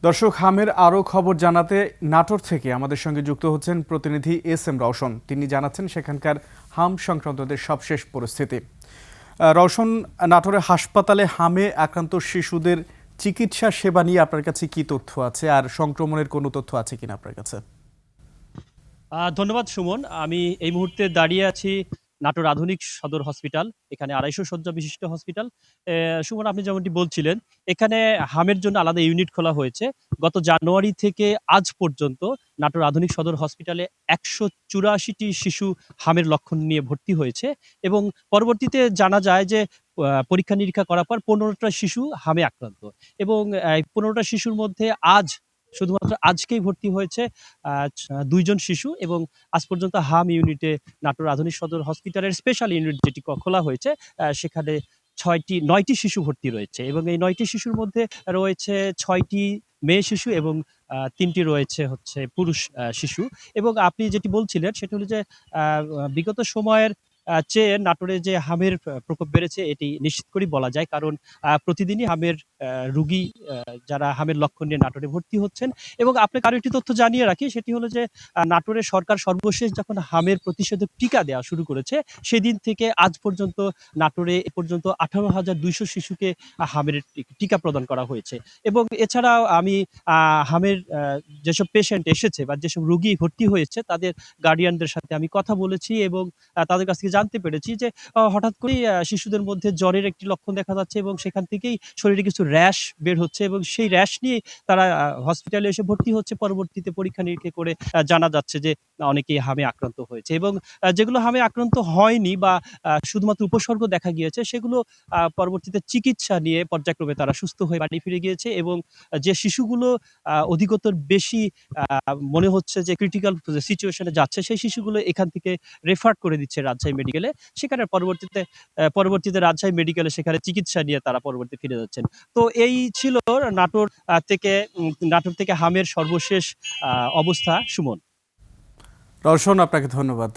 দর্শক, হামের আরও খবর জানাতে নাটোর থেকে আমাদের সঙ্গে যুক্ত হচ্ছেন প্রতিনিধি এস এম রওশন। তিনি জানাচ্ছেন সেখানকার হাম সংক্রান্তদের সবশেষ পরিস্থিতি। রওশন, নাটোরের হাসপাতালে হামে আক্রান্ত শিশুদের চিকিৎসা সেবা নিয়ে আপনার কাছে কি তথ্য আছে, আর সংক্রমণের কোনো তথ্য আছে কিনা আপনার কাছে? ধন্যবাদ সুমন। আমি এই মুহূর্তে দাঁড়িয়ে আছি নাটোর আধুনিক সদর হসপিটাল। এখানে ২৫০ শয্যা বিশিষ্ট হসপিটাল। সুমন, আপনি যেমনটি বলছিলেন, এখানে হামের জন্য আলাদা ইউনিট খোলা হয়েছে। গত জানুয়ারি থেকে আজ পর্যন্ত নাটোর আধুনিক সদর হসপিটালে ১৮৪টি শিশু হামের লক্ষণ নিয়ে ভর্তি হয়েছে এবং পরবর্তীতে জানা যায় যে পরীক্ষা-নিরীক্ষা করার পর ১৫টা শিশু হামে আক্রান্ত এবং ১৫টা শিশুর মধ্যে শুধুমাত্র আজকেই ভর্তি হয়েছে ২ জন শিশু এবং আজ পর্যন্ত হাম ইউনিটে নাটোর আধুনিক সদর হসপিটালের স্পেশাল ইউনিট যেটি খোলা হয়েছে, সেখানে ৯টি শিশু ভর্তি রয়েছে এবং এই ৯টি শিশুর মধ্যে রয়েছে ৬টি মেয়ে শিশু এবং ৩টি রয়েছে হচ্ছে পুরুষ শিশু। এবং আপনি যেটি বলছিলেন সেটি হলো যে বিগত সময়ের চেয়ে নাটোরে যে হামের প্রকোপ বেড়েছে এটি নিশ্চিত করেই বলা যায়। কারণ প্রতিদিনই হামের রোগী যারা হামের লক্ষণ নিয়ে নাটোরে ভর্তি হচ্ছেন। এবং আপনাকে আরো একটি তথ্য জানিয়ে রাখি, সেটি হলো যে নাটোরের সরকার সর্বশেষ যখন হামের প্রতিষেধক টিকা দেওয়া শুরু করেছে, সেদিন থেকে আজ পর্যন্ত নাটোরে এ পর্যন্ত ১৮,২০০ শিশুকে হামের টিকা প্রদান করা হয়েছে। এবং এছাড়াও আমি হামের যেসব পেশেন্ট এসেছে বা যেসব রোগী ভর্তি হয়েছে তাদের গার্ডিয়ানদের সাথে আমি কথা বলেছি এবং তাদের কাছ থেকে জানতে পেরেছি যে হঠাৎ করেই শিশুদের মধ্যে জ্বরের একটি লক্ষণ দেখা যাচ্ছে এবং সেখান থেকেই শরীরে কিছু র‍্যাশ বের হচ্ছে এবং সেই র‍্যাশ নিয়ে তারা হসপিটালে এসে ভর্তি হচ্ছে। পরবর্তীতে পরীক্ষা-নিরীক্ষা করে জানা যাচ্ছে যে অনেকেই হামে আক্রান্ত হয়েছে এবং যেগুলো হামে আক্রান্ত হয়নি বা শুধুমাত্র উপসর্গ দেখা গিয়েছে, সেগুলো পরবর্তীতে চিকিৎসা নিয়ে পর্যায়ক্রমে তারা সুস্থ হয়ে বাড়ি ফিরে গিয়েছে এবং যে শিশুগুলো অধিকতর বেশি মনে হচ্ছে যে ক্রিটিক্যাল সিচুয়েশন এ যাচ্ছে, সেই শিশুগুলো এখান থেকে রেফার করে দিচ্ছে রাজশাহী মেডিকেলে। সেখানে পরবর্তীতে রাজশাহী মেডিকেলে সেখানে চিকিৎসা নিয়ে তারা পরবর্তীতে ফিরে যাচ্ছেন। তো এই ছিল নাটোর নাটোর থেকে হামের সর্বশেষ অবস্থা, সুমন। রওশন, আপনাকে ধন্যবাদ।